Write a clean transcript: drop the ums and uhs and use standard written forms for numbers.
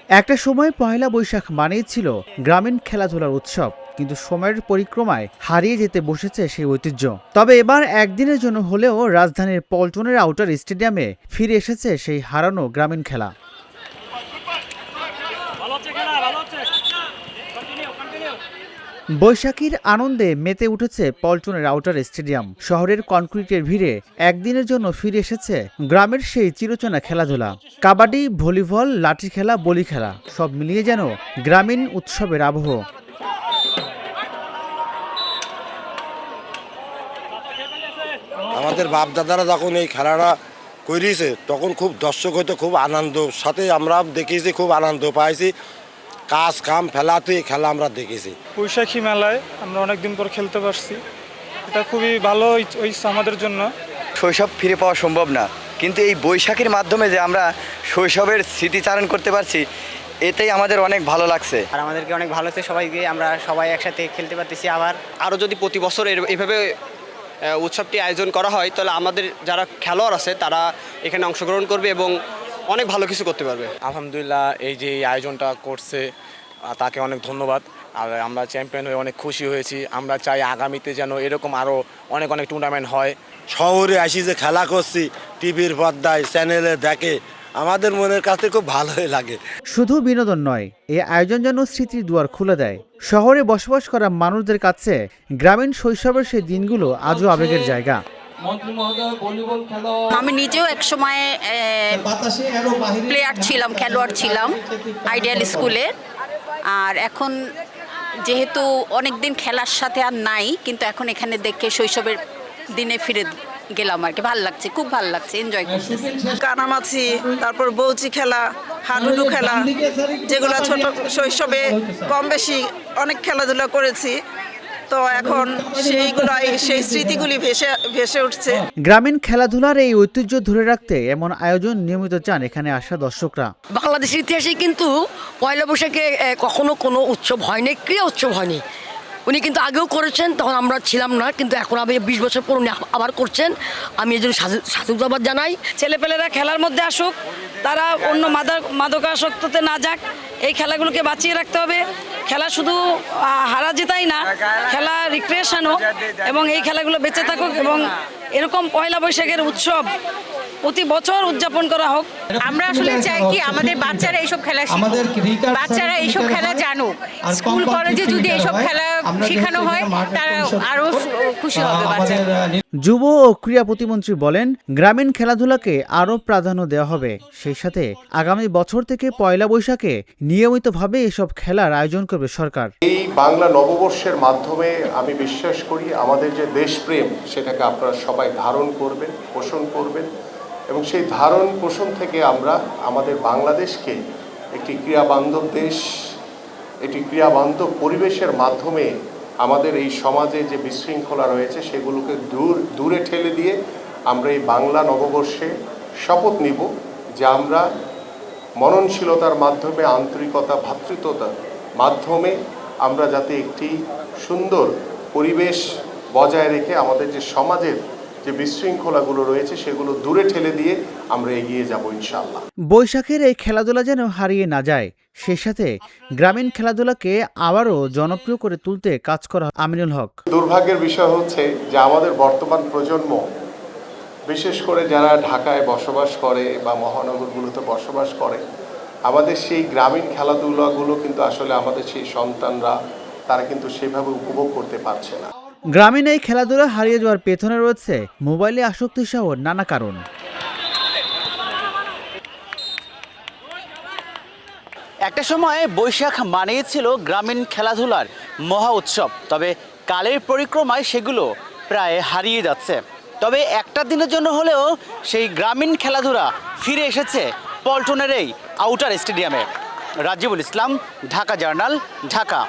একটা সময় পহেলা বৈশাখ মানেই ছিল গ্রামীণ খেলাধুলার উৎসব, কিন্তু সময়ের পরিক্রমায় হারিয়ে যেতে বসেছে সেই ঐতিহ্য। তবে এবার একদিনের জন্য হলেও রাজধানীর পল্টনের আউটার স্টেডিয়ামে ফিরে এসেছে সেই হারানো গ্রামীণ খেলা। বৈশাখীর আনন্দে মেতে উঠেছে পল্টনের আউটার স্টেডিয়াম। শহরের কনক্রিটের ভিড়ে একদিনের জন্য ফিরে এসেছে গ্রামের সেই চিরচেনা খেলাধুলা। কাবাডি, ভলিবল, লাঠি খেলা, বলি খেলা সব মিলিয়ে যেন গ্রামীণ উৎসবের আবহ। আমাদের বাপ দাদারা যখন এই খেলাটা করিয়েছে তখন খুব দর্শক হয়তো খুব আনন্দ সাথে আমরা দেখেছি, খুব আনন্দ পাইছি। কাজ কাম ফেলাতে এই খেলা আমরা দেখেছি। বৈশাখী মেলায় আমরা অনেকদিন পর খেলতে পারছি, এটা খুবই ভালো হয়েছে আমাদের জন্য। শৈশব ফিরে পাওয়া সম্ভব না, কিন্তু এই বৈশাখীর মাধ্যমে যে আমরা শৈশবের স্মৃতিচারণ করতে পারছি, এতেই আমাদের অনেক ভালো লাগছে। আর আমাদেরকে অনেক ভালো লাগছে, সবাইকে আমরা সবাই একসাথে খেলতে পারতেছি। আরও যদি প্রতি বছর এভাবে উৎসবটি আয়োজন করা হয় তাহলে আমাদের যারা খেলোয়াড় আছে তারা এখানে অংশগ্রহণ করবে এবং অনেক ভালো কিছু করতে পারবে। আলহামদুলিল্লাহ, এই যে আয়োজনটা করছে তাকে অনেক ধন্যবাদ। আর আমরা চ্যাম্পিয়ন হয়ে অনেক খুশি হয়েছি। আমরা চাই আগামীতে যেন এরকম আরও অনেক টুর্নামেন্ট হয়। শহরে আসি যে খেলা করছি, টিভির পর্দায় চ্যানেলে দেখে আমাদের মনের কাছে খুব ভালোই লাগে। শুধু বিনোদন নয়, এই আয়োজন যেন স্মৃতির দুয়ার খুলে দেয়। শহরে বসবাস করা মানুষদের কাছে গ্রামীণ শৈশবের সেই দিনগুলো আজও আবেগের জায়গা। আমি নিজেও এক সময় প্লেয়ার ছিলাম, খেলোয়াড় ছিলাম আইডিয়াল স্কুলে। আর এখন যেহেতু অনেক দিন খেলার সাথে আর নাই, কিন্তু এখন এখানে দেখে শৈশবের দিনে ফিরে গেলাম আর কি। ভালো লাগছে, খুব ভালো লাগছে, এনজয় করতেছি। কানামাছি, তারপর বৌচি খেলা, হাডুডু খেলা, যেগুলো ছোট শৈশবে কম বেশি অনেক খেলাধুলা করেছি, তো এখন সেই স্মৃতিগুলি ভেসে উঠছে। গ্রামীণ খেলাধুলার এই ঐতিহ্য ধরে রাখতে এমন আয়োজন নিয়মিত চান এখানে আসা দর্শকরা। বাংলাদেশের ইতিহাসে কিন্তু পয়লা বৈশাখে কখনো কোনো উৎসব হয়নি, ক্রীড়া উৎসব হয়নি। উনি কিন্তু আগেও করেছেন, তখন আমরা ছিলাম না, কিন্তু এখন আবার 20 বছর পর উনি আবার করছেন। আমি এই জন্য সাধুবাদ জানাই। ছেলেপেলেরা খেলার মধ্যে আসুক, তারা অন্য মাদকাসক্ততে না যাক। এই খেলাগুলোকে বাঁচিয়ে রাখতে হবে। খেলা শুধু হারা জেতাই না, খেলা রিক্রিয়েশনও, এবং এই খেলাগুলো বেঁচে থাকুক এবং এরকম পয়লা বৈশাখের উৎসব প্রতি বছর উদযাপন করা হোক। আমরা আসলে চাই কি আমাদের বাচ্চারা এইসব খেলা শিখুক, বাচ্চারা এইসব খেলা জানুক। স্কুল কলেজে যদি এইসব খেলা শেখানো হয় তারা আরো খুশি হবে বাচ্চারা। যুব ও ক্রীড়া প্রতিমন্ত্রী বলেন, গ্রামীণ খেলাধুলাকে আরও প্রাধান্য দেওয়া হবে। সেই সাথে আগামী বছর থেকে পয়লা বৈশাখে নিয়মিতভাবে এসব খেলার আয়োজন করবে সরকার। এই বাংলা নববর্ষের মাধ্যমে আমি বিশ্বাস করি আমাদের যে দেশপ্রেম, সেটাকে আপনারা সবাই ধারণ করবেন, পোষণ করবেন, এবং সেই ধারণ পোষণ থেকে আমরা আমাদের বাংলাদেশকে একটি ক্রীড়াবান্ধব দেশ, একটি ক্রীড়াবান্ধব পরিবেশের মাধ্যমে আমাদের এই সমাজে যে বিশৃঙ্খলা রয়েছে সেগুলোকে দূরে ঠেলে দিয়ে আমরা এই বাংলা নববর্ষে শপথ নিব যে আমরা মননশীলতার মাধ্যমে, আন্তরিকতা, ভ্রাতৃত্বতার মাধ্যমে আমরা যাতে একটি সুন্দর পরিবেশ বজায় রেখে আমাদের যে সমাজের যে বিশৃঙ্খলাগুলো রয়েছে সেগুলো দূরে ঠেলে দিয়ে আমরা এগিয়ে যাব ইনশাআল্লাহ। বৈশাখের এই খেলাধুলা যেন হারিয়ে না যায়, সেই সাথে গ্রামীণ খেলাধুলাকে আবারও জনপ্রিয় করে তুলতে কাজ করা। আমিনুল হক। দুর্ভাগ্যের বিষয় হচ্ছে যে আমাদের বর্তমান প্রজন্ম, বিশেষ করে যারা ঢাকায় বসবাস করে বা মহানগরগুলোতে বসবাস করে, আমাদের সেই গ্রামীণ খেলাধুলাগুলো কিন্তু আসলে আমাদের সেই সন্তানরা তারা কিন্তু সেভাবে উপভোগ করতে পারছে না। গ্রামীণ এই খেলাধুলা হারিয়ে যাওয়ার পেছনে রয়েছে মোবাইলে আসক্তি সহ নানা কারণ। একটা সময় বৈশাখ মানেই ছিল গ্রামীণ খেলাধুলার মহা উৎসব, তবে কালের পরিক্রমায় সেগুলো প্রায় হারিয়ে যাচ্ছে। তবে একটা দিনের জন্য হলেও সেই গ্রামীণ খেলাধুলা ফিরে এসেছে পল্টনের এই আউটার স্টেডিয়ামে। রাজিবুল ইসলাম, ঢাকা জার্নাল, ঢাকা।